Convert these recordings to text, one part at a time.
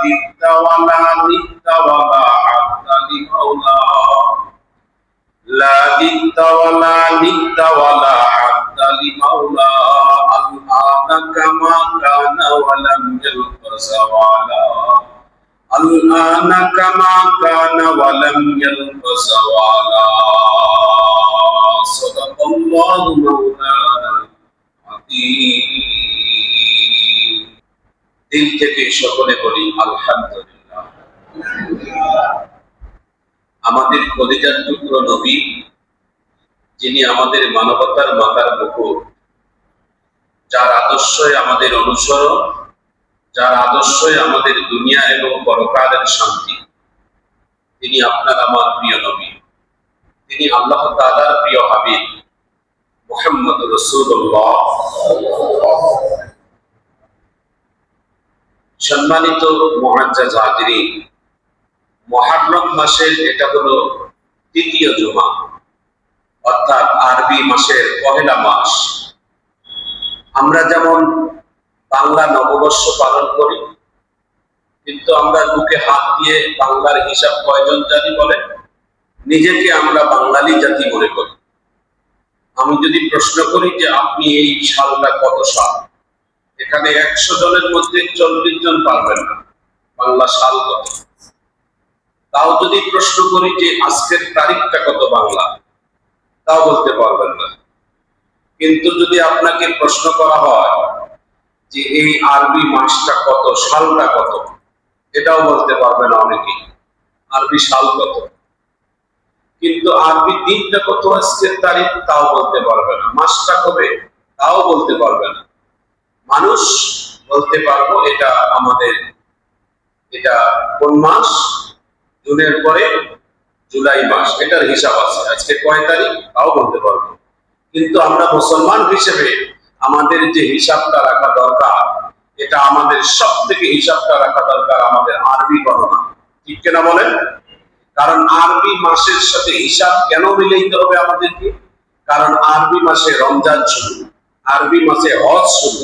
ضد ولا ند ولا حد لمولى لا ضد ولا ند ولا حد لمولى الآن كما كان ولم يلق زوالا الآن كما كان ولم يلق زوالا صدق الله مولانا العظيم দিল থেকে সকলে বলি আলহামদুলিল্লাহ। আমাদের কলিজার টুকরো নবী, যিনি আমাদের মানবতার মাতার মুকুট, যার আদর্শই আমাদের অনুসরণ, যার আদর্শই আমাদের দুনিয়া এবং পরকালের শান্তি, তিনি আপনার আমার প্রিয় নবী, তিনি আল্লাহ তাআলার প্রিয় হাবিব মুহাম্মদ রাসূলুল্লাহ। সম্মানিত মুআজ্জাজ হাজিরিন, মুহররম মাসের এটা হলো তৃতীয় জুমা, অর্থাৎ আরবি মাসের পহেলা মাস। আমরা যেমন বাংলা নববর্ষ পালন করি, কিন্তু আমরা বুকে হাত দিয়ে বাংলার হিসাব কয়জন জাতি বলেন? নিজেকে আমরা বাঙালি জাতি মনে করি। আমি যদি প্রশ্ন করি যে আপনি এই সালটা কত সাল, এখানে 100 জনের মধ্যে 40 জন পারবেন না বাংলা সাল কত। তাও যদি প্রশ্ন করি যে আজকের তারিখটা কত বাংলা, তাও বলতে পারবেন না। কিন্তু যদি আপনাকে প্রশ্ন করা হয় যে এই আরবি মাসটা কত, সালটা কত, এটাও বলতে পারবে না অনেকেই, আরবি সাল কত। কিন্তু আরবি দিনটা কত, আজকের তারিখ, তাও বলতে পারবে না। মাসটা কবে, তাও বলতে পারবে না। মানুষ বলতে পারবো এটা আমাদের, এটা কোন মাস, জুনের পরে জুলাই মাস, এটার হিসাব আছে। আজকে কয় তারিখ, তাও বলতে পারবো। কিন্তু আমরা মুসলমান হিসেবে আমাদের যে হিসাবটা রাখা দরকার, এটা আমাদের সব থেকে হিসাবটা রাখা দরকার আমাদের আরবি গণনা, ঠিক কিনা বলেন? কারণ আরবি মাসের সাথে হিসাব কেন মিলাইতে হবে আমাদেরকে? কারণ আরবি মাসে রমজান শুরু, আরবি মাসে হজ শুরু,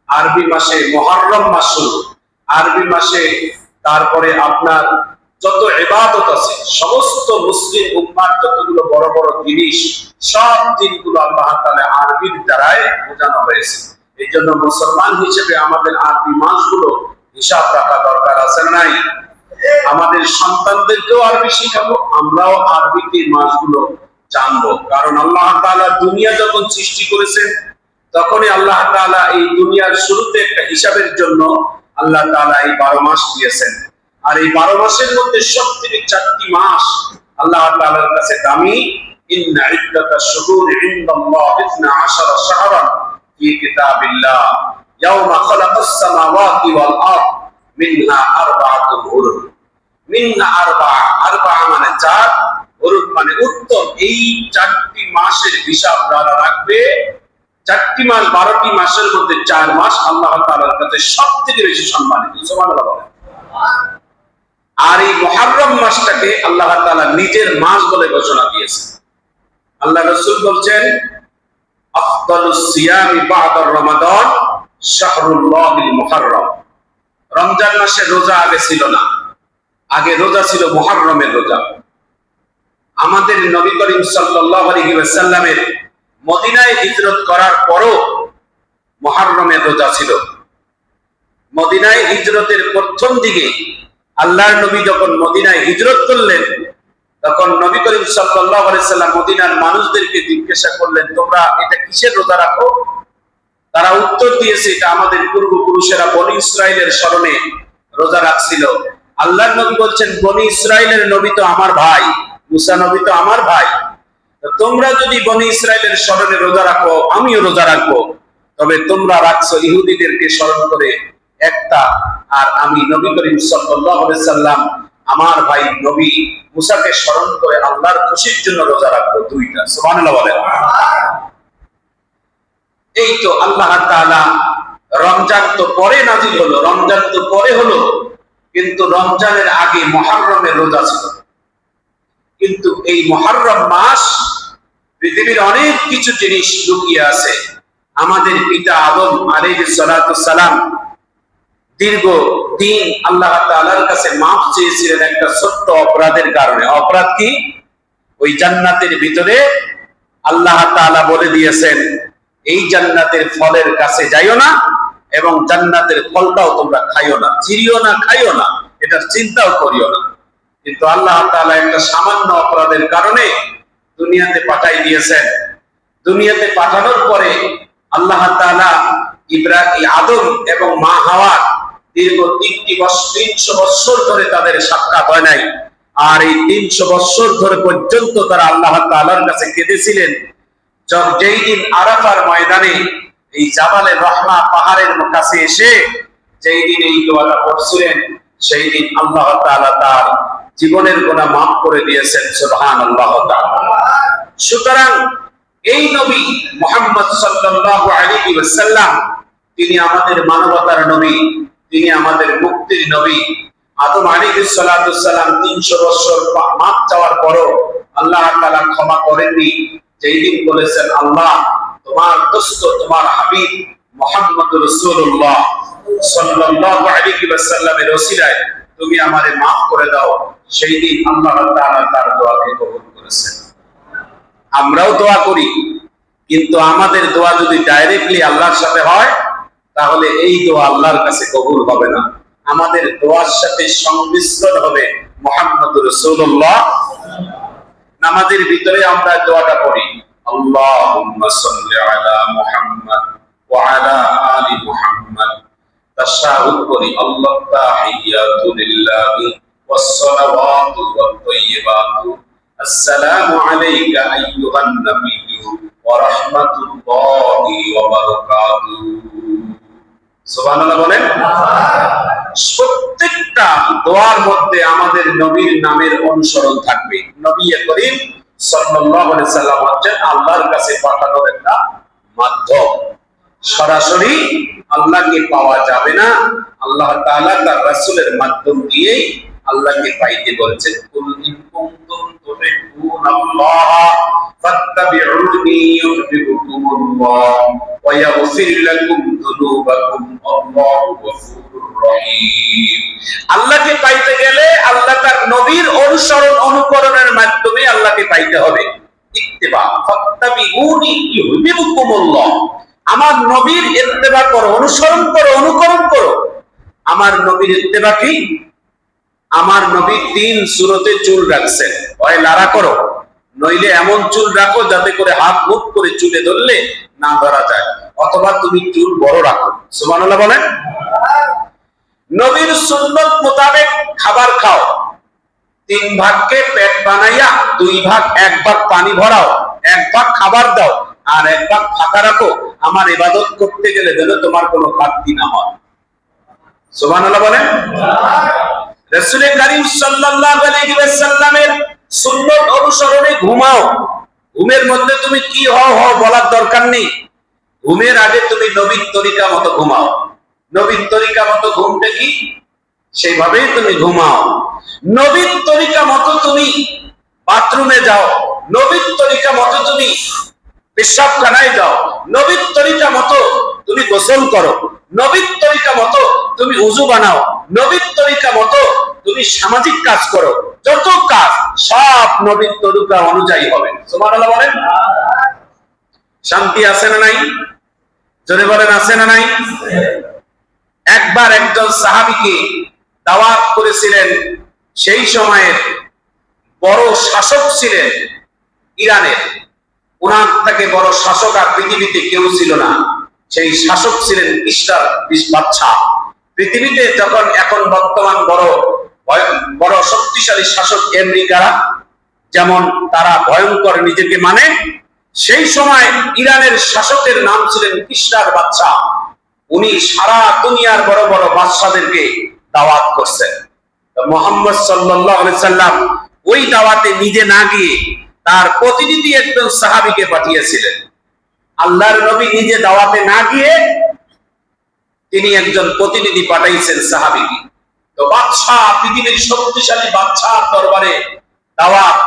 আরবি মাসে মুহররম মাস শুরু, আরবি মাসে তারপরে আপনার যত ইবাদত আছে, সমস্ত মুসলিম উম্মার যতগুলো বড় বড় জিনিস, সব দিনগুলো আল্লাহ তাআলা আরবির দ্বারাই বোঝানো হয়েছে। এই জন্য মুসলমান হিসেবে আমাদের আরবি মাসগুলো হিসাব রাখা দরকার আছে নাই? আমাদের সন্তানদেরকেও আরবি শিখাবো, আমরাও আরবিতে মাসগুলো জানবো। কারণ আল্লাহ তাআলা দুনিয়া যখন সৃষ্টি করেছেন, তখনই আল্লাহ তাআলা এই দুনিয়ার শুরুতে একটা হিসাবের জন্য আল্লাহ তাআলা এই 12 মাস দিয়েছেন। আর এই 12 মাসের মধ্যে সবথেকে 4টি মাস আল্লাহ তাআলার কাছে দামি। ইন্না ইদ্দাতাশ শুহুরি ইনদাল্লাহি 12 শাহরান ফি কিতাবিল্লাহ ইয়াওমা খালাকাস সামাওয়াতি ওয়াল আরদ মিনহা আরবাআতুন হুরুম। মিনহা আরবাআ মানে 4, হুরুম মানে উত্তম। এই 4টি মাসের হিসাব যারা রাখবে, 4টি মাস, 12টি মাসের মধ্যে 4 মাস আল্লাহ তাআলার কাছে সবথেকে বেশি সম্মানিত। সুবহানাল্লাহ বলেন। আর এই মুহররম মাসটাকে আল্লাহ তাআলা নিজের মাস বলে ঘোষণা দিয়েছেন। আল্লাহ রাসূল বলছেন, আফদালুস সিয়ামি বা'দা রমাদান শাহরুল্লাহিল মুহররম। রমজান মাসে রোজা আগে ছিল না, আগে রোজা ছিল মুহররমের রোজা। আমাদের নবী করিম সাল্লাল্লাহু আলাইহি ওয়াসাল্লামের মদিনায় হিজরত করার পরও মুহররমের রোজা ছিল। মদিনায় হিজরতের প্রথম দিকে আল্লাহর নবী যখন মদিনায় হিজরত করলেন, তখন নবী করিম সাল্লাল্লাহু আলাইহি সাল্লাম মদিনার মানুষদেরকে জিজ্ঞাসা করলেন, তোমরা এটা কিসের রোজা রাখো? তারা উত্তর দিয়েছে, এটা আমাদের পূর্বপুরুষেরা বনি ইসরাইলের স্মরণে রোজা রাখছিল। আল্লাহর নবী বলছেন, বনি ইসরাইলের নবী তো আমার ভাই, মুসা নবী তো আমার ভাই। তোমরা যদি বনি ইসরাইলের স্মরণে রোজা রাখো, আমিও রোজা রাখবো। তবে তোমরা রাখছো ইহুদিদেরকে স্মরণ করে একটা, আর আমি নবী করিম সাল্লাল্লাহু আলাইহি সাল্লাম আমার ভাই নবী মুসাকে স্মরণ করে আল্লাহর খুশির জন্য রোজা রাখবো, 2টা। সুবহানাল্লাহ বলেন। এই তো আল্লাহ তাআলা, রমজান তো পরে নাজিল হলো, রমজান তো পরে হলো, কিন্তু রমজানের আগে মুহররমের রোজা ছিল। কিন্তু এই মুহররম মাস পৃথিবীর অনেক কিছু জিনিস লুকিয়ে আছে। আমাদের পিতা আদম আলাইহিস সালাতু সালাম দীর্ঘ দিন আল্লাহ তাআলার কাছে মাফ চেয়েছিলেন একটা ছোট্ট অপরাধের কারণে। অপরাধ কি? ওই জান্নাতের ভিতরে আল্লাহ তাআলা বলে দিয়েছেন এই জান্নাতের ফলের কাছে যাইও না এবং জান্নাতের ফলটাও তোমরা খাইও না, চিরিও না, খাইও না, এটার চিন্তাও করিও না। কিন্তু আল্লাহ তাআলা একটা সামান্য অপরাধের কারণে দুনিয়াতে পাঠাই দিয়েছেন। দুনিয়াতে পাঠানোর পরে আল্লাহ তাআলা আদম এবং মা হাওয়া দীর্ঘ 300 বছর ধরে তাদের সাক্ষাৎ হয় নাই। আর এই 300 বছর ধরে পর্যন্ত তারা আল্লাহ তাআলার কাছে কেঁদেছিলেন। যেই দিন আরাফার ময়দানে এই জাবালে রহমা পাহাড়ের কাছে এসে যেই দিন এই দোয়াটা পড়ছিলেন, সেই দিন আল্লাহ তাআলা তার জীবনের গুনাহ মাফ করে দিয়েছেন। সুবহানাল্লাহ। সুতরাং এই নবী মুহাম্মদ সাল্লাল্লাহু আলাইহি ওয়াসাল্লাম তিনি আমাদের মানবতার নবী, তিনি আমাদের মুক্তির নবী। আদম আলাইহিস সালাতু সালাম 300 বছর মাফ চাওয়ার পরও আল্লাহ তাআলা ক্ষমা করেননি। যেই দিন বলেছেন আল্লাহ তোমার দোস্ত তোমার হাবিব মুহাম্মদুর রাসূলুল্লাহ সাল্লাল্লাহু আলাইহি ওয়াসাল্লামের ওসিলায় তুমি আমারে maaf করে দাও, সেই দিন আল্লাহ তাআলা তার দোয়াকে কবুল করেছেন। আমরাও দোয়া করি, কিন্তু আমাদের দোয়া যদি ডাইরেক্টলি আল্লাহর সাথে হয় তাহলে এই দোয়া আল্লাহর কাছে কবুল হবে না। আমাদের দোয়ার সাথে সংমিশ্রণ হবে মুহাম্মদুর রাসূলুল্লাহ। নামাজের ভিতরে আমরা দোয়াটা পড়ি আল্লাহুম্মা সাল্লি আলা মুহাম্মাদ ওয়া আলা আলি মুহাম্মাদ। তাশাহুদ করি আল্লাহু তাহিয়াতু লিল্লাহি ওয়াস সালাওয়াতু ওয়াত তাইয়্যিবাতু আসসালামু আলাইকা আইয়ুহান নাবিয়্যু ওয়া রাহমাতুল্লাহি ওয়া বারাকাতুহু। সুবহানাল্লাহ বলেন। প্রত্যেকটা দোয়ার মধ্যে আমাদের নবীর নামের অনুসরণ থাকবে। নবী করিম সাল্লাল্লাহু আলাইহি সাল্লাম হচ্ছেন আল্লাহর কাছে পাঠানোর একটা মাধ্যম। সরাসরি আল্লাহকে পাওয়া যাবে না, আল্লাহ তাআলা তার রাসূলের মাধ্যম দিয়ে আল্লাহকে পাইতে বলেছেন। কুল ইন কুনতুম তুহিব্বুনাল্লাহ ফাত্তাবিউনি ইউহিব্বুকুমুল্লাহ ওয়া ইয়াগফির লাকুম যুনুবাকুম আল্লাহু গফুরুর রহিম। আল্লাহকে পাইতে গেলে আল্লাহ তার নবীর অনুসরণ অনুকরণের মাধ্যমে আল্লাহকে পাইতে হবে। ইত্তেবা ফাত্তাবিউনি ইউহিব্বুকুমুল্লাহ, আমার নবীর ইত্তেবা করো, অনুসরণ করো, অনুকরণ করো। আমার নবীর ইত্তেবা কি? আমার নবী 3 সূরতে চুল রাখছেন, হয় লারা করো, নইলে এমন চুল রাখো যাতে করে হাত মুখ করে চুলে ধরলে না ধরা যায়, অথবা তুমি চুল বড় রাখো। সুবহানাল্লাহ বলেন। নবীর সুন্নাত মোতাবেক খাবার খাও। 3 ভাগকে পেট বানাইয়া 2 ভাগ, 1 ভাগ পানি ভরাও, 1 ভাগ খাবার দাও, আর 1 ভাগ ফাঁকা রাখো। আমার ইবাদত করতে গেলে যেন তোমার কোনো ঘাটতি না হয়। সুবহানাল্লাহ বলেন। রাসূল করিম সাল্লাল্লাহু আলাইহি ওয়াসাল্লামের সুন্নাত অনুসরণে ঘুমাও। ঘুমের মধ্যে তুমি কি হও বলার দরকার নেই। ঘুমের আগে তুমি নবীর তরিকা মতো ঘুমাও। নবীর তরিকা মতো ঘুমটা কি? সেইভাবেই তুমি ঘুমাও। নবীর তরিকা মতো তুমি বাথরুমে যাও, নবীর তরিকা মতো তুমি পেশাবখানায় যাও, নবীর তরিকা মতো তুমি গোসল করো, নবীর তরিকা মতো তুমি উযু বানাও, নবীর তরিকা মতো তুমি সামাজিক কাজ করো। যত কাজ সব নবীর তরিকা অনুযায়ী হবে। সুবহানাল্লাহ বলেন। শান্তি আছে না নাই? জোরে বলেন আছে না নাই? একবার একজন সাহাবীকে দাওয়াত করেছিলেন। সেই সময়ের বড় শাসক ছিলেন ইরানের। ওনার থেকে বড় শাসক আর পৃথিবীতে কেউ ছিল না। সেই শাসক ছিলেন কিসরার বাদশা। পৃথিবীতে যখন এখন বর্তমান বড় শক্তিশালী শাসক আমেরিকারা যেমন তারা ভয়ঙ্কর নিজেকে মানে, সেই সময় ইরানের শাসকের নাম ছিলেন কিসরার বাদশা। উনি সারা দুনিয়ার বড় বড় বাদশাদেরকে দাওয়াত করছেন। মুহাম্মদ সাল্লাল্লাহু আলাইহি সাল্লাম ওই দাওয়াতে নিজে না গিয়ে তার প্রতিনিধি একজন সাহাবীকে পাঠিয়েছিলেন। আল্লাহর নবী নিজে দাওয়াতে না গিয়ে তিনি একজন প্রতিনিধি পাঠাইছেন সাহাবীকে। তো বাদশা, পৃথিবীর শক্তিশালী বাদশার দরবারে দাওয়াত,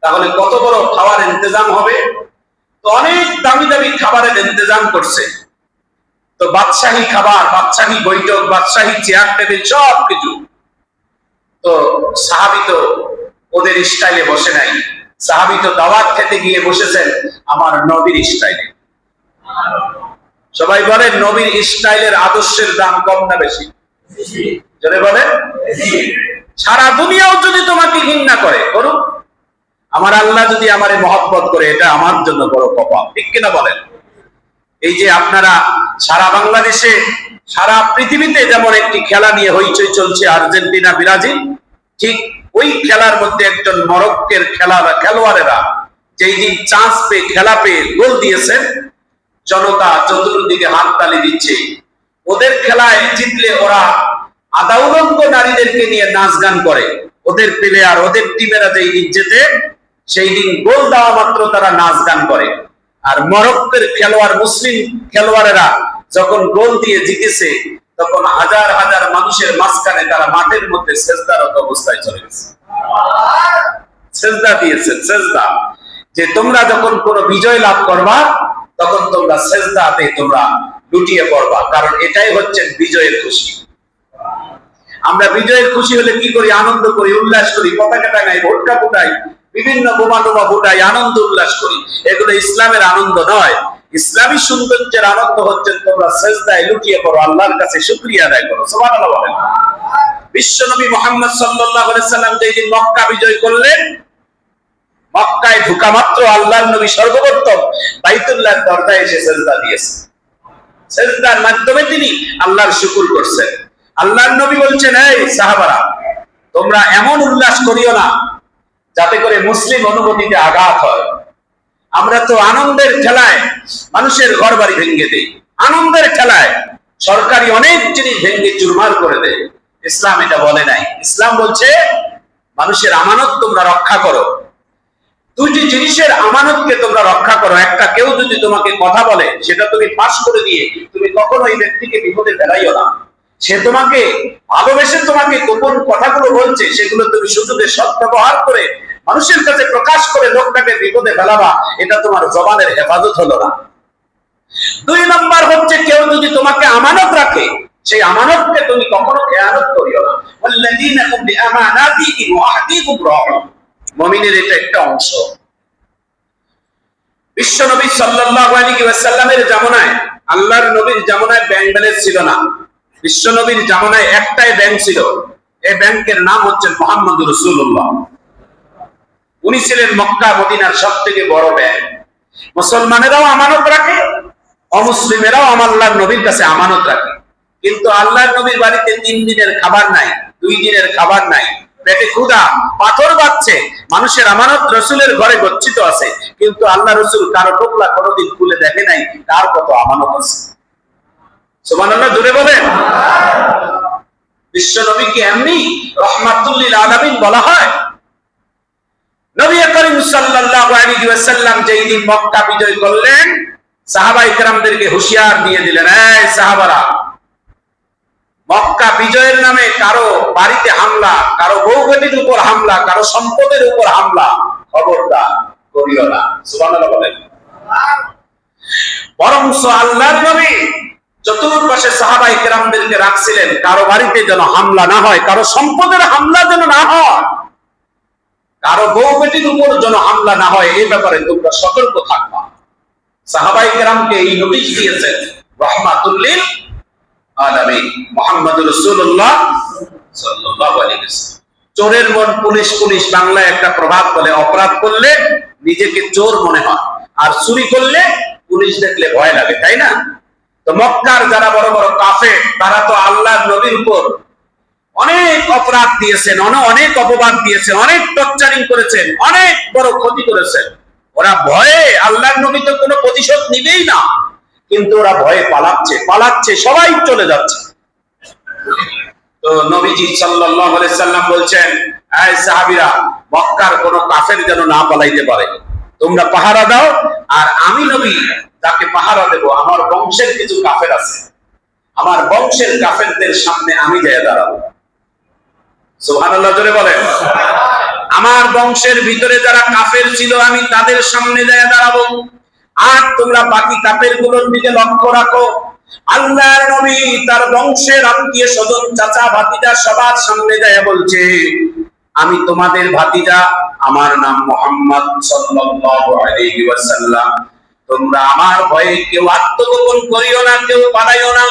তাহলে কত বড় খাবারের ইন্তজাম হবে। তো অনেক দামি দামি খাবারের ইন্তজাম করছে। তো বাদশাহী খাবার, বাদশাহী বৈঠক, বাদশাহী চেয়ার টেবিল সব কিছু। তো সাহাবী তো ওদের স্টাইলে বসে নাই, সাহাবী তো দাওয়াত খেতে গিয়ে বসেছেন আমার নবীর স্টাইলে। সবাই বলেন নবীর স্টাইলের আদর্শের দাম কম না বেশি? যদি বলেন সারা দুনিয়াও যদি তোমাকে ঘৃণা করে করুক, আমার আল্লাহ যদি আমারে মহব্বত করে এটা আমার জন্য বড় কপাল, ঠিক কিনা বলেন? এই যে আপনারা সারা বাংলাদেশে, সারা পৃথিবীতে যেমন একটি খেলা নিয়ে হইচই চলছে আর্জেন্টিনা ব্রাজিল, ঠিক ওই খেলার মধ্যে একজন মরক্কোর খেলোয়াড়েরা যেই দিন চান্স পেয়ে খেলা পেয়ে গোল দিয়েছেন, জনতা চতুর্দিকে হাততালি দিচ্ছে। ওদের খেলায় জিতলে ওরা আদাউলঙ্গ নারীদেরকে নিয়ে নাচ গান করে, ওদের প্লেয়ার ওদের টিমেরা যেই দিন জেতে সেই দিন গোল দেওয়া মাত্র তারা নাচ গান করে। আর মরক্কোর খেলোয়াড় মুসলিম খেলোয়াড়েরা যখন গোল দিয়ে জিতেছে তখন হাজার হাজার মানুষের মাঝখানে তারা মাঠের মধ্যে সেজদারত অবস্থায় চলে গেছে, সেজদা দিয়েছে। সেজদা যে তোমরা যখন কোনো বিজয় লাভ করবা তখন তোমরা সেজদাতে তোমরা লুটিয়ে পড়বা, কারণ এটাই হচ্ছে বিজয়ের খুশি। আমরা বিজয়ের খুশি হলে কি করি? আনন্দ করি, উল্লাস করি, পতাকা টাঙাই, ভোটকা ফুটাই, বিভিন্ন বোমা টোমা ফুটাই, আনন্দ উল্লাস করি। এগুলো ইসলামের আনন্দ নয়। ইসলামী সৌন্দর্যের আনন্দ হচ্ছে তোমরা সেজদায় লুটিয়ে পড়ো, আল্লাহর কাছে শুকরিয়া আদায় করো। সুবহানাল্লাহ বলেন। বিশ্বনবী মুহাম্মদ সাল্লাল্লাহু আলাইহি সাল্লাম যেদিন মক্কা বিজয় করলেন, মক্কায় ঢোকা মাত্র আল্লাহর নবী সর্বপ্রথম বাইতুল্লাহর দরজায় এসে সেজদা দিয়েছেন। সেজদার মাধ্যমে তিনি আল্লাহর শুকর করছেন। আল্লাহর নবী বলছেন, এই সাহাবারা তোমরা এমন উল্লাস করিও না যাতে করে মুসলিম অনুভূতিতে আঘাত হয়। আমরা তো আনন্দের খেলায় মানুষের ঘর বাড়ি ভেঙে দেই, আনন্দের খেলায় সরকারি অনেক জিনিস ভেঙে চুরমার করে দেয়। ইসলাম এটা বলে নাই। ইসলাম বলছে মানুষের আমানত তোমরা রক্ষা করো। দুইটি জিনিসের আমানতকে তোমরা রক্ষা করো। একটা, কেউ যদি তোমাকে কথা বলে সেটা তুমি ফাঁস করে দিয়ে তুমি কখনো এই ব্যক্তিকে বিপদে ফেলাইও না। সে তোমাকে ভালোবেসে তোমাকে গোপন কথাগুলো বলছে, সেগুলো তুমি সুযোগে সদ্ব্যবহার করে মানুষের কাছে প্রকাশ করে লোকটাকে বিপদে ফেলাবা, এটা তোমার জবানের হেফাজত হলো না। দুই নম্বর হচ্ছে, কেউ যদি তোমাকে আমানত রাখে সেই আমানতকে তুমি কখনো খেয়ানত করিও না। ওয়াল্লাযীনা হুম বিআমানাতিহিম ওয়া আহদিহিম রাউন। মুমিনের এটা একটা অংশ। বিশ্বনবী সাল্লাল্লাহু আলাইহি ওয়াসাল্লামের জামানায়, আল্লাহর নবীর জামানায় ব্যাংক ব্যালেন্স ছিল না। বিশ্বনবীর জামানায় একটাই ব্যাংক ছিল, এই ব্যাংকের নাম হচ্ছে মুহাম্মদুর রাসূলুল্লাহ। উনি ছিলেন মক্কা মদিনার সবথেকে বড় ব্যাংক। মুসলমানেরাও আমানত রাখে, অমুসলিমেরাও আল্লাহর নবীর কাছে আমানত রাখে। কিন্তু আল্লাহর নবীর বাড়িতে 3 দিনের খাবার নাই, 2 দিনের খাবার নাই, পেটে ক্ষুধা, পাথর বাজছে, মানুষের আমানত রাসূলের ঘরে গচ্ছিত আছে, কিন্তু আল্লাহ রাসূল কারো টোপলা কোনোদিন খুলে দেখে নাই তার কত আমানত আছে। সুবহানাল্লাহ, জোরে বলেন। বিশ্ব নবীকে এমনি রাহমাতুল লিল আলামিন বলা হয়। নবী করিম সাল্লাল্লাহু আলাইহি ওয়াসাল্লাম যেই দিন মক্কা বিজয় করলেন, সাহাবায়ে কেরামদেরকে হুঁশিয়ার দিয়ে দিলেন, এই সাহাবারা, মক্কা বিজয়ের নামে কারো বাড়িতে হামলা, কারো বউ বেটির উপর হামলা, কারো সম্পদের উপর হামলা খবরদার করিও না। সুবহানাল্লাহ বলেন। বরংস আল্লাহর নবী চতুর্পাশে সাহাবায়ে কেরামদেরকে রাখছিলেন কারো বাড়িতে যেন হামলা না হয়, কারো সম্পদের হামলা যেন না হয়, কারো বউ বেটির উপর যেন হামলা না হয়, এই ব্যাপারে তোমরা সতর্ক থাকবা। সাহাবায়ে কেরামকে এই নোটিশ দিয়েছেন রাহমাতুল লিল আলামিন মুহাম্মদুর রাসূলুল্লাহ সাল্লাল্লাহু আলাইহি ওয়াসাল্লাম। চোরের মন পুলিশ, পুলিশ বাংলায় একটা প্রভাব বলে, অপরাধ করলে নিজেকে চোর মনে হয়, আর চুরি করলে পুলিশ দেখলে ভয় লাগে, তাই না? তো মক্কার যারা বড় বড় কাফের, তারা তো আল্লাহর নবীর উপর অনেক অপরাধ দিয়েছেন, অনেক অপবাদ দিয়েছেন, অনেক টর্চারিং করেছেন, অনেক বড় ক্ষতি করেছেন। ওরা ভয়ে, আল্লাহর নবী তো কোনো প্রতিশোধ নিবেই না, কিন্তু ওরা ভয়ে পালাচ্ছে, সবাই চলে যাচ্ছে। তো নবীজি সাল্লাল্লাহু আলাইহি সাল্লাম বলছেন, এই সাহাবীরা, মক্কার কোন কাফের যেন না পালাইতে পারে, তোমরা পাহারা দাও, আর আমি নবী যাকে পাহারা দেব আমার বংশের কিছু কাফের আছে, আমার বংশের কাফেরদের সামনে আমি যায় দাঁড়াবো। সুবহানাল্লাহ, জোরে বলেন। আমার বংশের ভিতরে যারা কাফের ছিল আমি তাদের সামনে যায় দাঁড়াবো, আর তোমরা বাকি কাফেরগুলোর দিকে লক্ষ্য রাখো। আল্লাহর নবী তার বংশের আত্মীয় স্বজন চাচা ভাতিজা সবার সামনে যায় বলছে, আমি তোমাদের ভাতিজা, আমার নাম মুহাম্মদ সাল্লাল্লাহু আলাইহি ওয়াসাল্লাম। তোমরা আমার ভয়ে কেউ আত্মগোপন করিও না, কেউ পালাইও না।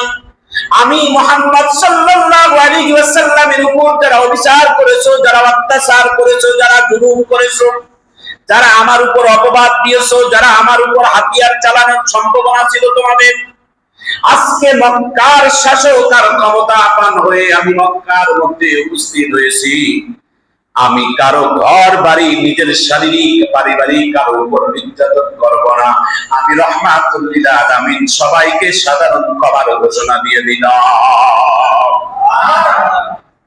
আমি মুহাম্মদ সাল্লাল্লাহু আলাইহি ওয়াসাল্লামের উপর যারা অবিচার করেছো, যারা অত্যাচার করেছো, যারা জুলুম করেছো, যারা আমার উপর অপবাদ দিয়েছো, যারা আমার উপর হাতিয়ার চালানোর সম্ভাবনা ছিল তোমাদের, আজকে মক্কার শাসক আর ক্ষমতা পান হয়ে আমি মক্কার মধ্যে উপস্থিত হয়েছি। আমি কারো ঘর বাড়ি, নিজের শারীরিক পারিবারিক কারো উপর নির্যাতন করব না। আমি রাহমাতুল লিল আলামিন, সবাইকে সাধারণ ক্ষমার ঘোষণা দিয়ে দিলাম।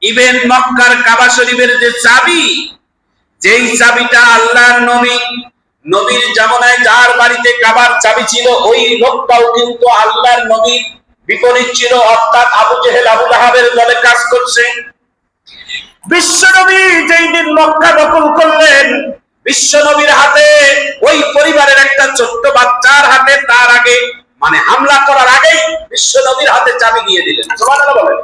ইবেন মক্কার কাবা শরীফের যে চাবি, যেই চাবিটা আল্লাহর নবীর জামানায় যার বাড়িতে কাবার চাবি ছিল, ওই লোকটাও কিন্তু আল্লাহর নবীর বিপরীত ছিল, অর্থাৎ আবু জেহেল আবু লাহাবের দলে কাজ করছে। বিশ্বনবী যেই দিন মক্কা দখল করলেন, বিশ্বনবীর হাতে, ওই পরিবারের একটা ছোট্ট বাচ্চার হাতে, তার আগে মানে হামলা করার আগেই বিশ্বনবীর হাতে চাবি দিয়ে দিলেন। সুবহানাল্লাহ বলেন।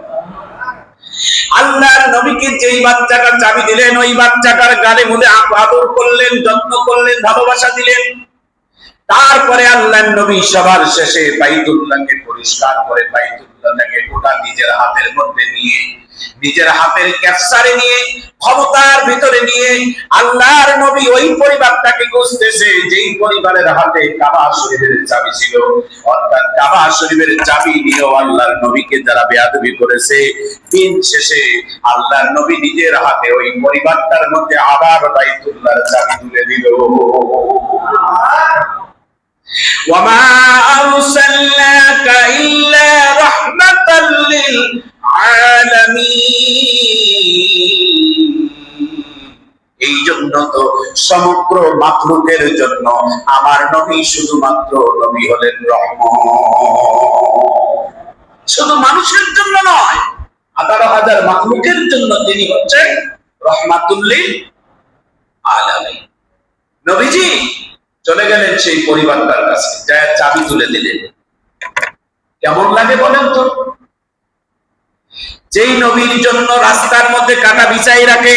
আল্লাহর নবীকে যেই বাচ্চাটার চাবি দিলেন, ওই বাচ্চাটার গালে মুলে আদর করলেন, যত্ন করলেন, ভালোবাসা দিলেন। তারপরে আল্লাহর নবী সবার শেষে বাইতুল্লাহকে পরিষ্কার করে, বাইতুল্লাহকে গোটা নিজের হাতের মধ্যে নিয়ে, নিজের হাতের ক্যাপসারে নিয়ে, ক্ষমতার ভিতরে নিয়ে আল্লাহর নবী ওই পরিবারটাকে খুঁজতেছে যেই পরিবারের হাতে কাবা শরীফের চাবি ছিল। অর্থাৎ কাবা শরীফের চাবি নিয়েও আল্লাহর নবীকে যারা বেয়াদবি করেছে, দিন শেষে আল্লাহর নবী নিজের হাতে ওই পরিবারটার মধ্যে আবার বাইতুল্লাহর চাবি তুলে দিল। ওয়ামা আরসালনাকা ইল্লা রাহমাতাল লিল আলামিন। এই জন্য তো সমগ্র মাখলুকের জন্য আমার নবী শুধুমাত্র নবী হলেন রহমত। শুধু মানুষের জন্য নয়, ১৮,০০০ মাখলুকের জন্য তিনি হচ্ছেন রহমাতুল লিল আলামিন। নবীজি চলে গেলেন সেই পরিবারটার কাছে, যা চাবি তুলে দিলেন। কেমন লাগে বলেন তো? যেই নবীর জন্য রাস্তার মধ্যে কাটা বিছাই রাখে,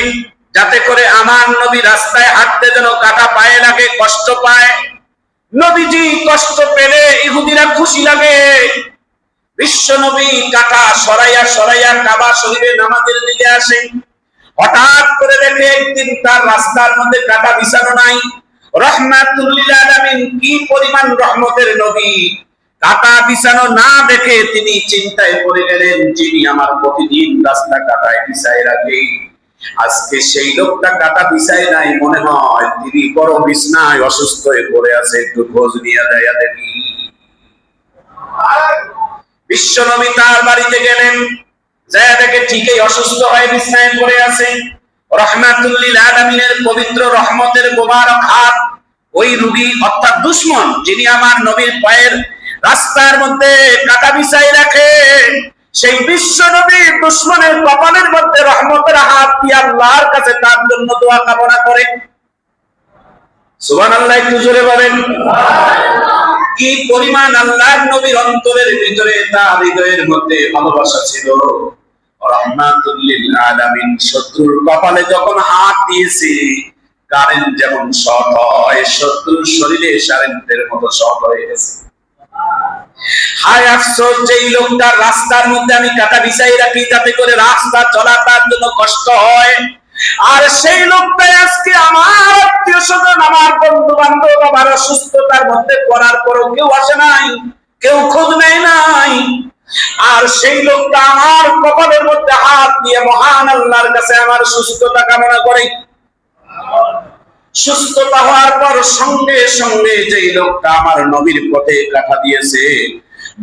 যাতে করে আমার নবী রাস্তায় হাঁটতে যেন কাটা পায়ে লাগে, কষ্ট পায়। নবীজি কষ্ট পেলে ইহুদিরা খুশি লাগে। বিশ্ব নবী কাটা সরাইয়া সরাইয়া কাবা শরীফে নামাজের দিকে আসেন। হঠাৎ করে দেখে একদিন তার রাস্তার মধ্যে কাটা বিছানো নাই। রাহমাতুল লিল আলামিন, কি পরিমাণ রহমতের নবী! কাটা বিছানো না দেখে তিনি চিন্তায় পড়ে গেলেন, যিনি আমার প্রতিদিন রাস্তা কাটায় বিছায় রাখে, আজকে সেই লোকটা কাটা বিছায় নাই, মনে হয় তিনি বড় বিছনায় অসুস্থ হয়ে পড়ে আছে, একটু খোঁজ নিয়ে যাইয়া দেখি। বিশ্ব নবী তার বাড়িতে গেলেন, যাইয়া দেখে ঠিকই অসুস্থ হয়ে বিছনায় পড়ে আছে। রাহমাতুল লিল আলামিনের পবিত্র রহমতের মোবারক হাত ওই রোগী অর্থাৎ দুশমন, যিনি আমার নবীর পায়ের রাস্তার মধ্যে কাটা বিছাই রাখে, সেই বিশ্ব নবী দুশমনের কপালের মধ্যে রহমতের হাত দিয়ে আল্লাহর কাছে তার জন্য দোয়া কামনা করে। সুবহানাল্লাহ, একটু জোরে বলেন। কি পরিমাণ আল্লাহর নবীর অন্তরের ভিতরে, তার হৃদয়ের মধ্যে ভালোবাসা ছিল। রাহমাতুল লিল আলামিন শত্রুর কপালে যখন হাত দিয়েছে, কারেন্ট যেমন শর্ট হয়, শত্রুর শরীরে কারেন্টের মতো শর্ট হয়ে গেছে। হায় আফসোস, যেই লোকটার রাস্তার মধ্যে আমি কাটা বিছাই রাখি যাতে করে রাস্তা চলা তার জন্য কষ্ট হয়, আর সেই লোকটাই আজকে আমার আত্মীয় স্বজন, আমার বন্ধু বান্ধব, আমার অসুস্থতার মধ্যে পড়ার পরও কেউ আসে নাই, কেউ খোঁজ নেয় নাই। আর সেই লোকটা আমার কপালের মধ্যে হাত দিয়ে মহান আল্লাহর কাছে আমার সুস্থতা কামনা করে। সুস্থতা হওয়ার পর সঙ্গে সঙ্গে যেই লোকটা আমার নবীর পথে কাটা দিয়েছে,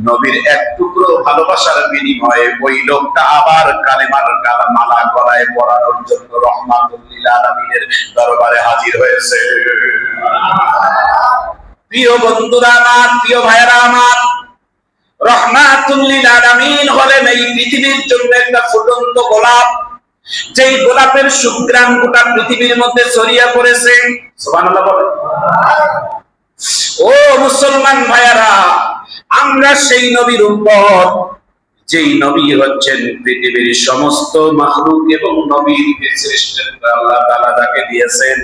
নবীর এক টুকরো ভালোবাসার বিনিময়ে ওই লোকটা আবার কালেমার মালা গলায় পরানোর জন্য রাহমাতুল লিল আলামিনের দরবারে হাজির হয়েছে। প্রিয় বন্ধুরা আমার, প্রিয় ভাইরা আমার, রাহমাতুল লিল আলামিন হলেন এই পৃথিবীর জন্য একটা ফুটন্ত গোলাপ, যেই গোলাপের সুঘ্রাণ গোটা পৃথিবীর মধ্যে ছড়িয়ে পড়েছে। সুবহানাল্লাহ বলেন। ও মুসলমান ভাইয়ারা, আমরা সেই নবীর উম্মত যেই নবী হচ্ছেন পৃথিবীর সমস্ত মাখলুক এবং নবীকে শ্রেষ্ঠত্ব আল্লাহ তাআলা যাকে দিয়েছেন,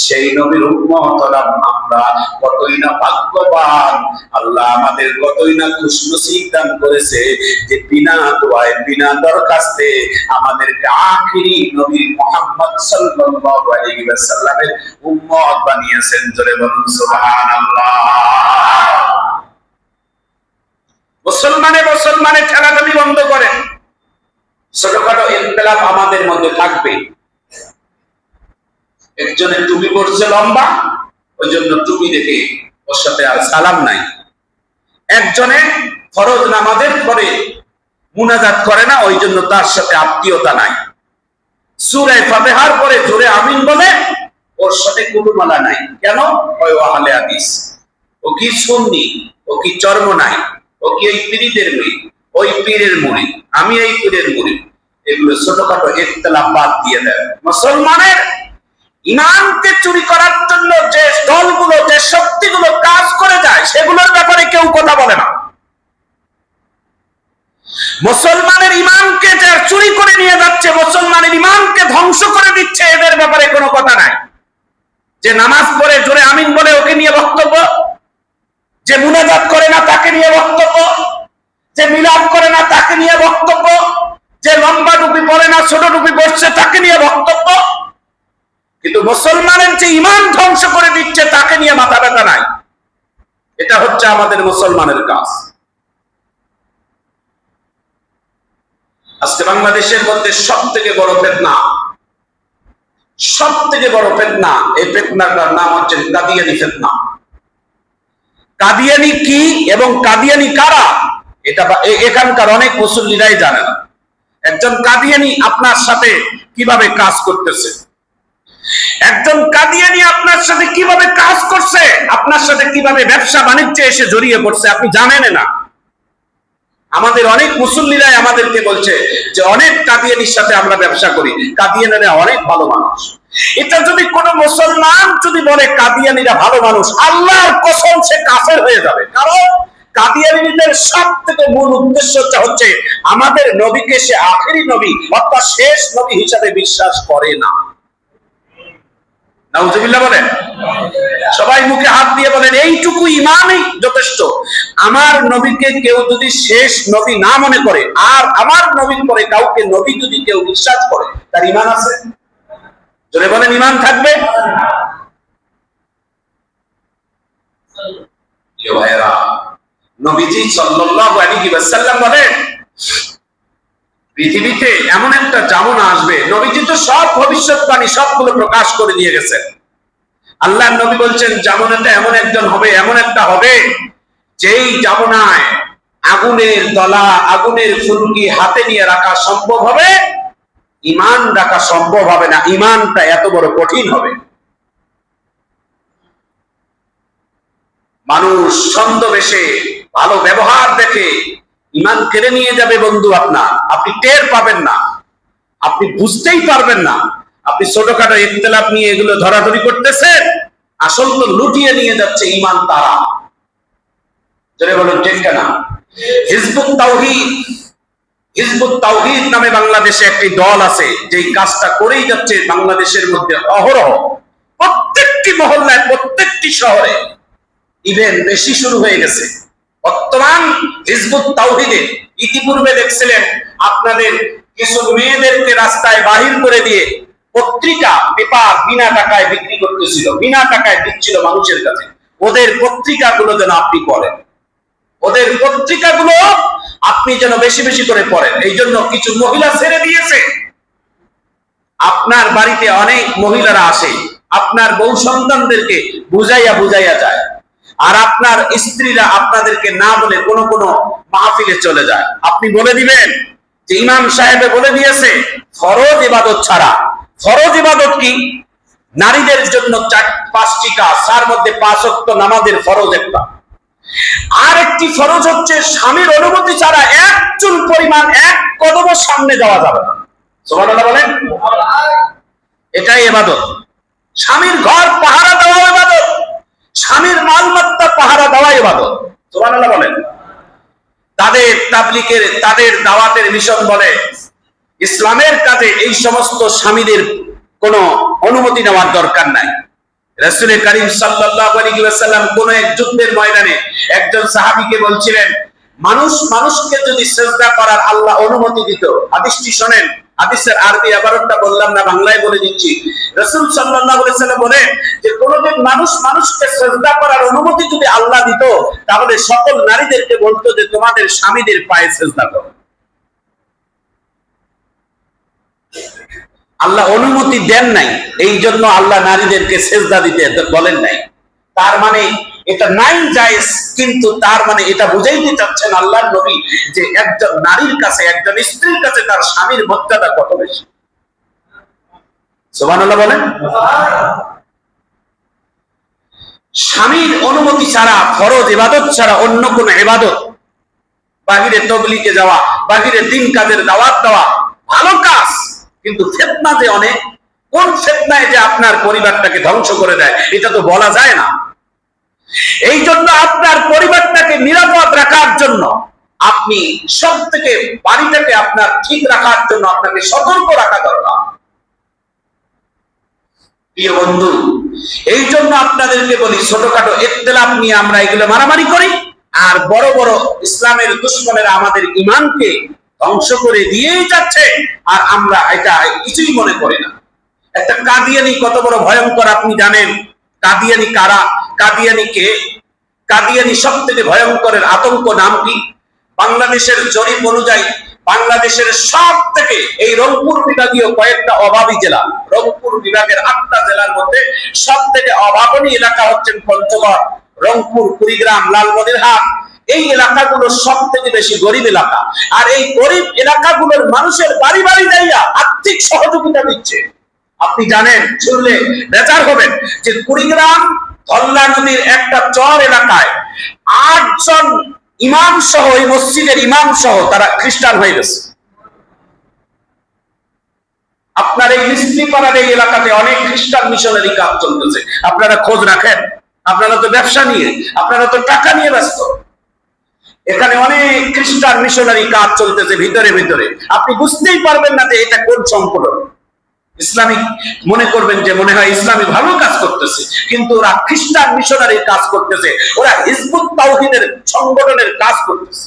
সেই নবীর উম্মত হলাম আমরা। কতই না ভাগ্যবান, আল্লাহ আমাদের কতই না খুশনসিব দান করেছে যে বিনা দোয়ায় বিনা দরখাস্তে আমাদেরকে আখিরি নবী মুহাম্মদ সাল্লাল্লাহু আলাইহি ওয়াসাল্লামের উম্মত বানিয়েছেন। জোরে বলুন সুবহানাল্লাহ। মুসলমানে ঠেলাঠেলি বন্ধ করেন। ছোটখাটো ইনকিলাব আমাদের মধ্যে থাকবে। একজনের টুপি পড়ছে লম্বা, ওই জন্য টুপি দেখে ওর সাথে আর সালাম নাই। একজনে ফরজ নামাজের পরে মুনাজাত করে না, ওই জন্য তার সাথে আত্মীয়তা নাই। সূরা ফাতিহার পরে জোরে আমিন বলে, ওর সাথে কুলুমালা নাই। কেন? ওই আহলে হাদিস। ও কি সুন্নি, ও কি চরমনাই, ও কি এই পীরদের মুরিদ, ওই পীরের মুরিদ, আমি এই পীরের মুরিদ। এগুলো ছোটখাটো ইখতিলাফ বাদ দিয়ে দেন। মুসলমানের ঈমানকে চুরি করার জন্য যে দলগুলো, যে শক্তিগুলো কাজ করে যায়, সেগুলোর ব্যাপারে কেউ কথা বলে না। মুসলমানের ঈমানকে যারা চুরি করে নিয়ে যাচ্ছে, মুসলমানের ঈমানকে ধ্বংস করে দিচ্ছে, এদের ব্যাপারে কোনো কথা নাই। যে নামাজ পড়ে জোরে আমিন বলে, ওকে নিয়ে বক্তব্য। যে মুনাজাত করে না, তাকে নিয়ে বক্তব্য। যে মিলাদ করে না, তাকে নিয়ে বক্তব্য। যে লম্বা টুপি পরে না, ছোট টুপি পরছে, তাকে নিয়ে বক্তব্য। কিন্তু মুসলমানের যে ঈমান ধ্বংস করে দিচ্ছে, তাকে নিয়ে মাথা ব্যথা নাই। এটা হচ্ছে আমাদের মুসলমানের কাজ। আজকে বাংলাদেশের মধ্যে সব থেকে বড় ফিতনা, সব থেকে বড় ফিতনা, এই ফিতনাটার নাম হচ্ছে কাদিয়ানী ফিতনা। কাদিয়ানী কি এবং কাদিয়ানী কারা, এটা এখানকার অনেক মুসল্লিরাই জানে না। একজন কাদিয়ানী আপনার সাথে কিভাবে কাজ করতেছে, একজন কাদিয়ানী আপনার সাথে কিভাবে কাজ করছে, আপনার সাথে কিভাবে ব্যবসা বাণিজ্যে এসে জড়িয়ে পড়ছে, আপনি জানেন না। আমাদের অনেক মুসল্লিরাই আমাদেরকে বলছে যে অনেক কাদিয়ানির সাথে আমরা ব্যবসা করি, কাদিয়ানিরা অনেক ভালো মানুষ। এটা যদি কোন মুসলমান যদি বলে কাদিয়ানিরা ভালো মানুষ, আল্লাহর কসম সে কাফের হয়ে যাবে। কারণ কাদিয়ানীদের সব থেকে মূল উদ্দেশ্যটা হচ্ছে আমাদের নবীকে সে আখেরি নবী অর্থাৎ শেষ নবী হিসাবে বিশ্বাস করে না। নাউজুবিল্লাহ বলেন। সবাই মুখে হাত দিয়ে বলেন এইটুকু ঈমানই যথেষ্ট। আমার নবীকে কেউ যদি শেষ নবী না মনে করে, আর আমার নবীর পরে কাউকে নবী যদি কেউ বিশ্বাস করে, তার ঈমান আছে? জোরে বলেন, ঈমান থাকবে? প্রিয় ভাইরা, নবীজি সাল্লাল্লাহু আলাইহি ওয়াসাল্লাম বলেন পৃথিবীতে এমন একটা জামানা আসবে, নবীজি তো সব ভবিষ্যৎবাণী সবগুলো প্রকাশ করে দিয়ে গেছেন। আল্লাহর নবী বলছেন জামানাটা এমন একজন হবে, এমন একটা হবে, যেই জামানায় আগুনের দলা, আগুনের ফুলকি হাতে নিয়ে রাখা সম্ভব হবে, ঈমান রাখা সম্ভব হবে না। ঈমানটা এত বড় কঠিন হবে। মানুষ ছন্দবেশে ভালো ব্যবহার দেখে ঈমান কেড়ে নিয়ে যাবে বন্ধু আপনার, আপনি টের পাবেন না, আপনি বুঝতেই পারবেন না। আপনি ছোটখাটো ইখতিলাফ নিয়ে এগুলো ধরাধরি করতেছেন, আসল তো লুটিয়ে নিয়ে যাচ্ছে ঈমান তারা। জোরে বলুন ঠিক না? হিজবুত তাওহীদ, হিজবুত তাওহীদ নামে বাংলাদেশে একটি দল আছে, যেই কাজটা করেই যাচ্ছে বাংলাদেশের মধ্যে অহরহ, প্রত্যেকটি মহল্লায়, প্রত্যেকটি শহরে। ইভেন বেশি শুরু হয়ে গেছে বর্তমান হিজবুত তাওহীদে। ইতিপূর্বে দেখছিলেন আপনাদের কিছু মেয়েদেরকে রাস্তায় বাহির করে দিয়ে পত্রিকা, পেপার বিনা টাকায় বিক্রি করতেছিল, বিনা টাকায় দিচ্ছিল মানুষের কাছে। ওদের পত্রিকাগুলো যেন আপনি পড়েন, ওদের পত্রিকাগুলো আপনি যেন বেশি বেশি করে পড়েন। এই জন্য কিছু মহিলা ছেড়ে দিয়েছে। আপনার বাড়িতে অনেক মহিলারা আসে, আপনার বউ সন্তানদেরকে বুঝাইয়া বুঝাইয়া যায়, আর আপনার স্ত্রীরা আপনাদেরকে না বলে কোন কোন মাহফিলে চলে যায়। আপনি বলে দিবেন যে ইমাম সাহেবে বলে দিয়েছে ফরজ ইবাদত ছাড়া। ফরজ ইবাদত কি? নারীদের জন্য 5টি কাজ, তার মধ্যে 5 ওয়াক্ত নামাজের ফরজ একটা। আর একটি ফরজ হচ্ছে স্বামীর অনুমতি ছাড়া এক চুল পরিমাণ, এক কদমও সামনে যাওয়া যাবে না। সুবহানাল্লাহ বলেন। এটাই ইবাদত। স্বামীর ঘর পাহারা দেওয়া ইবাদত, স্বামীর মালমাত্তা পাহারা দেওয়া ইবাদত। সুবহানাল্লাহ বলেন। তাবলীগের তাদের দাওয়াতের মিশন বলে ইসলামের কাজে এই সমস্ত স্বামীদের কোনো অনুমতি নেওয়ার দরকার নাই। রাসূল করিম সাল্লাল্লাহু আলাইহি ওয়াসাল্লাম কোন এক যুদ্ধের ময়দানে একজন সাহাবীকে বলছিলেন, মানুষকে যদি সিজদা করার আল্লাহ অনুমতি দিত, হাদিসটি শুনেন, হাদিসের আরবি ইবারতটা বললাম না, বাংলায় বলে দিচ্ছি। রাসূল সাল্লাল্লাহু আলাইহি ওয়াসাল্লাম বলেন যে কোনদিন মানুষকে সিজদা করার অনুমতি যদি আল্লাহ দিত, তাহলে সকল নারীদেরকে বলতো যে তোমাদের স্বামীদের পায়ে সিজদা করো। আল্লাহ অনুমতি দেন নাই, এই জন্য আল্লাহ নারীদেরকে সিজদা দিতে বলেন নাই। তার মানে এটা নাই জায়েজ, কিন্তু তার মানে এটা বুঝাইতে চাচ্ছেন আল্লাহর নবী যে একজন নারীর কাছে, একজন স্ত্রীর কাছে তার স্বামীর মর্যাদা কত বেশি। সুবহানাল্লাহ বলেন। স্বামীর অনুমতি ছাড়া, ফরজ ইবাদত ছাড়া অন্য কোন ইবাদত, বাহিরে তাবলীগে যাওয়া, বাহিরে দ্বীন কাজের দাওয়াত দেওয়া ভালো কাজ, কিন্তু ফিতনা যে অনেক, কোন ফিতনায় যে আপনার পরিবারটাকে ধ্বংস করে দেয় এটা তো বলা যায় না। এই জন্য আপনার পরিবারটাকে নিরাপদ রাখার জন্য, আপনি সব থেকে বাড়িটাকে আপনার ঠিক রাখার জন্য আপনাকে সতর্ক রাখা দরকার। প্রিয় বন্ধু, এই জন্য আপনাদেরকে বলি, ছোটখাটো ইখতিলাফ নিয়ে আমরা এগুলো মারামারি করি, আর বড় বড় ইসলামের দুশমনেরা আমাদের ঈমানকে ধ্বংস করে দিয়েই যাচ্ছে, আর আমরা এটা কিছুই মনে করি না। একটা কাদিয়ানি কত বড় ভয়ঙ্কর আপনি জানেন? কাদিয়ানি কারা? কাদিয়ানি কে? কাদিয়ানি সব থেকে ভয়ঙ্করের আতঙ্ক নাম কি? বাংলাদেশের জরিপ অনুযায়ী বাংলাদেশের সব থেকে এই রংপুর বিভাগীয় কয়েকটা অভাবী জেলা, রংপুর বিভাগের 8টা জেলার মধ্যে সব থেকে অভাবনী এলাকা হচ্ছেন পঞ্চগড়, রংপুর, কুড়িগ্রাম, লালমনিরহাট। এই এলাকাগুলো সব থেকে বেশি গরিব এলাকা, আর এই গরিব এলাকাগুলোর মানুষের বাড়ি বাড়ি যাইয়া আর্থিক সহযোগিতা দিচ্ছে। আপনি জানেন, শুনলে বেজার হবেন যে কুড়িগ্রাম ধল্লা নদীর একটা চর এলাকায় 8 জন ইমাম সহ, এই মসজিদের ইমাম সহ তারা খ্রিস্টান হয়ে গেছে। আপনার এই মিস্ত্রিপাড়ার এই এলাকাতে অনেক খ্রিস্টান মিশনারি কাজ চলতেছে, আপনারা খোঁজ রাখেন। আপনারা তো ব্যবসা নিয়ে, আপনারা তো টাকা নিয়ে ব্যস্ত। এখানে অনেক খ্রিস্টান মিশনারি কাজ চলতেছে ভিতরে ভিতরে, আপনি বুঝতেই পারবেন না যে এটা কোন সংগঠন। ইসলামিক মনে করবেন যে মনে হয় ইসলামী ভালো কাজ করতেছে, কিন্তু ওরা খ্রিস্টান মিশনারির কাজ করতেছে, ওরা হিজবুত তাওহীদের সংগঠনের কাজ করতেছে।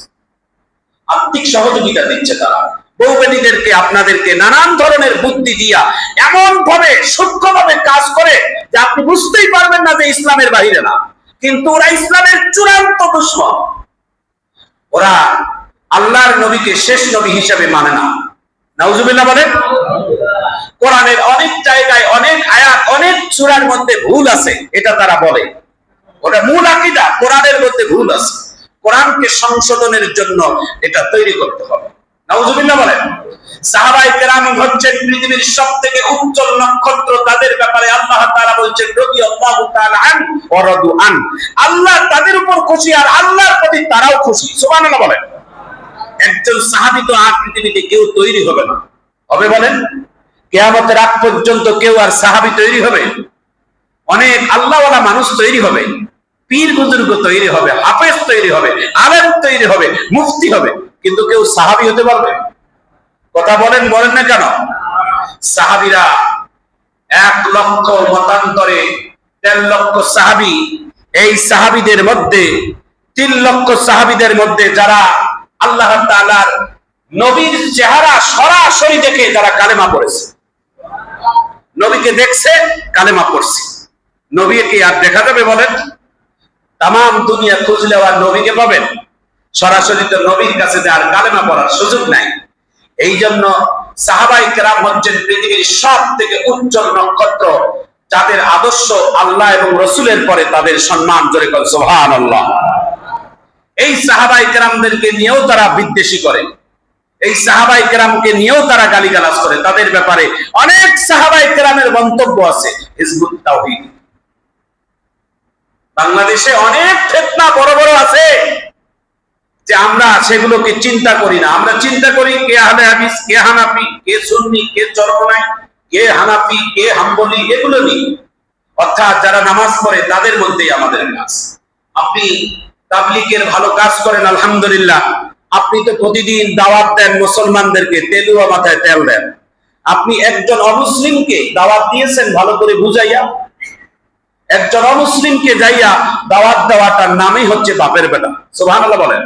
আর্থিক সহযোগিতা দিচ্ছে তারা। বৌবেনীদেরকে, আপনাদেরকে নানান ধরনের বুদ্ধি দিয়া এমন ভাবে সূক্ষ্মভাবে কাজ করে যে আপনি বুঝতেই পারবেন না যে ইসলামের বাহিরে না, কিন্তু ওরা ইসলামের চূড়ান্ত দুশমন। ওরা আল্লাহর নবীকে শেষ নবী হিসেবে মানে না। নাউজুবিল্লাহ বলেন। কোরআনের অনেক জায়গায়, অনেক আয়াত, অনেক সূরার মধ্যে ভুল আছে, এটা তারা বলে। ওটা মূল আকীদা, কোরআনের মধ্যে ভুল আছে। কোরআনকে সংশোধনের জন্য এটা তৈরি করতে হবে। নাউজুবিল্লাহ বলেন। সাহাবায়ে কেরাম হচ্ছেন পৃথিবীর সবথেকে উজ্জ্বল নক্ষত্র, তাদের ব্যাপারে আল্লাহ তাআলা বলছেন রাদিয়াল্লাহু তাআলা আন ওয়া রাদু আন। আল্লাহ তাদের উপর খুশি, আর আল্লাহর প্রতি তারাও খুশি। সুবহানাল্লাহ বলেন। একজন সাহাবী তো আর পৃথিবীতে কেউ তৈরি হবে না, হবে বলেন? কিয়ামতের আগ পর্যন্ত কেউ আর সাহাবী তৈরি হবে? অনেক আল্লাহওয়ালা মানুষ তৈরি হবে, পীর বুজুর্গ তৈরি হবে, হাফেজ তৈরি হবে, আলেম তৈরি হবে, মুফতি হবে, কিন্তু কেউ সাহাবী হতে পারবে? কথা বলেন, বলেন না কেন? সাহাবীরা 1 লক্ষ মতান্তরে 3 লক্ষ সাহাবী, এই সাহাবীদের মধ্যে 3 লক্ষ সাহাবীদের মধ্যে যারা আল্লাহ তাআলার নবীর চেহারা সরাসরি দেখে যারা কালেমা পড়েছে, নবীকে দেখছে, কালেমা পড়ছে। নবীকে আর দেখা যাবে বলেন? তাম দুনিয়া খুঁজলে আর নবীকে পাবেন? সরাসরি তো নবীর কাছে আর কালেমা পড়ার সুযোগ নাই। এই জন্য সাহাবায়ে কেরাম হচ্ছেন পৃথিবীর সব থেকে উজ্জ্বল নক্ষত্র, যাদের আদর্শ আল্লাহ এবং রসুলের পরে তাদের সম্মান, জোরে বলেন সুবহানাল্লাহ। এই সাহাবায়ে কেরামদেরকে নিয়েও তারা বিদ্বেষী করে, এই সাহাবায়ে কেরামকে নিয়েও তারা গালিগালাজ করে। তাদের ব্যাপারে অনেক সাহাবায়ে কেরামের মন্তব্য আছে হিজবুত তাওহীদ। বাংলাদেশে অনেক ফিতনা বড় বড় আছে যে আমরা সেগুলোকে চিন্তা করি না। আমরা চিন্তা করি কে আহলে হাদিস, কে হানাফি, কে সুন্নি, কে চরমনাই, কে হানাফি, কে হাম্বলি, এগুলো নিয়ে। অর্থাৎ যারা নামাজ পড়ে তাদের মধ্যেই আমাদের কাজ। আপনি তাবলীগের ভালো কাজ করেন, আলহামদুলিল্লাহ, আপনি তো প্রতিদিন দাওয়াত দেন মুসলমানদেরকে, তেলুয়া মাথায় তেল দেন। আপনি একজন অমুসলিমকে দাওয়াত দিয়েছেন ভালো করে বুঝাইয়া? একজন অমুসলিমকে যাইয়া দাওয়াত দেওয়াটার নামই হচ্ছে বাপের বেটা। সুবহানাল্লাহ বলেন।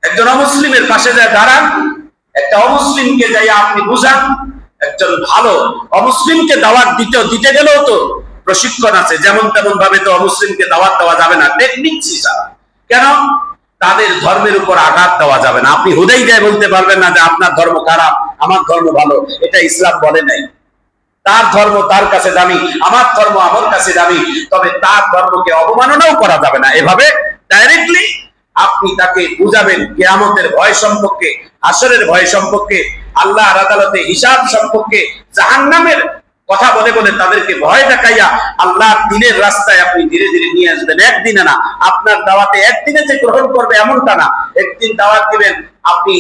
একজন অমুসলিমের পাশে যায় দাঁড়ান, একটা অমুসলিমকে যাইয়া আপনি বুঝান। একজন ভালো অমুসলিমকে দাওয়াত দিতে গেলেও তো প্রশিক্ষণ আছে, যেমন তেমন ভাবে তো অমুসলিমকে দাওয়াত দেওয়া যাবে না, টেকনিক হিসাব। কেন? তাদের ধর্মের উপর আঘাত দেওয়া যাবে না। আপনি হুদাই গায়ে বলতে পারবেন না যে আপনার ধর্ম খারাপ, আমার ধর্ম ভালো, এটা ইসলাম বলে নাই। তার ধর্ম তার কাছে দামি, আমার ধর্ম আমার কাছে দামি, তবে তার ধর্মকে অবমাননাও করা যাবে না। এভাবে ডাইরেক্টলি আপনি তাকে বুঝাবেন কিয়ামতের ভয় সম্পর্কে, হাসরের ভয় সম্পর্কে, আল্লাহর আদালতে হিসাব সম্পর্কে, জাহান্নামের কথা বলে বলে তাদেরকে ভয় দেখাইয়া আল্লাহর দ্বীনের রাস্তায় আপনি ধীরে ধীরে নিয়ে আসবেন। একদিনে না, আপনার দাওয়াতে একদিনে যে গ্রহণ করবে এমনটা না। একদিন দাওয়াত দিবেন, আপনি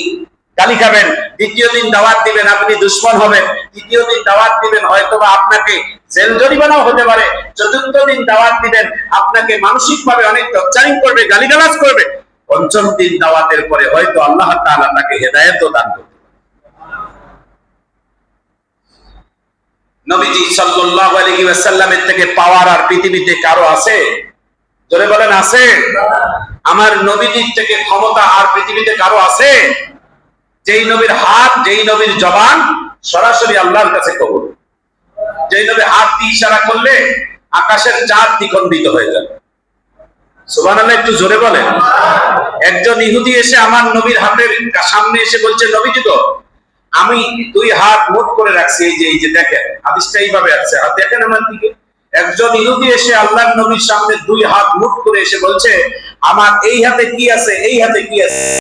গালি খাবেন, দ্বিতীয় দিন দাওয়াত দিবেন আপনি দুশ্মন হবেন, তৃতীয় দিন দাওয়াত দিবেন হয়তোবা আপনাকে জেল জরিমানাও হতে পারে, চতুর্থ দিন দাওয়াত দিবেন আপনাকে মানসিক ভাবে অনেক টর্চারিং করবে, গালিগালাজ করবে, পঞ্চম দিন দাওয়াতের পরে হয়তো আল্লাহ তাআলা তাকে হেদায়েতও দান করবে। নবীজি সাল্লাল্লাহু আলাইহি ওয়াসাল্লামের থেকে পাওয়ার আর পৃথিবীতে কারো আছে? জোরে বলেন, আছে? আমার নবীজির থেকে ক্ষমতা আর পৃথিবীতে কারো আছে? যেই নবীর হাত, যেই নবীর জবান সরাসরি আল্লাহর কাছে কবুল। যেই নবী হাত দিয়ে ইশারা করলে আকাশের চাঁদ দ্বিখণ্ডিত হয়ে যাবে। সুবহানাল্লাহ, একটু জোরে বলেন। একজন ইহুদি এসে আমার নবীর হাতের সামনে এসে বলছে, নবীজি গো, আমি দুই হাত মুঠ করে রাখছি, এই যে দেখেন, হাদিসটা এইভাবে আছে, হাত দেখেন আমার দিকে। একজন ইহুদি এসে আল্লাহর নবীর সামনে দুই হাত মুঠ করে এসে বলছে, আমার এই হাতে কি আছে, এই হাতে কি আছে?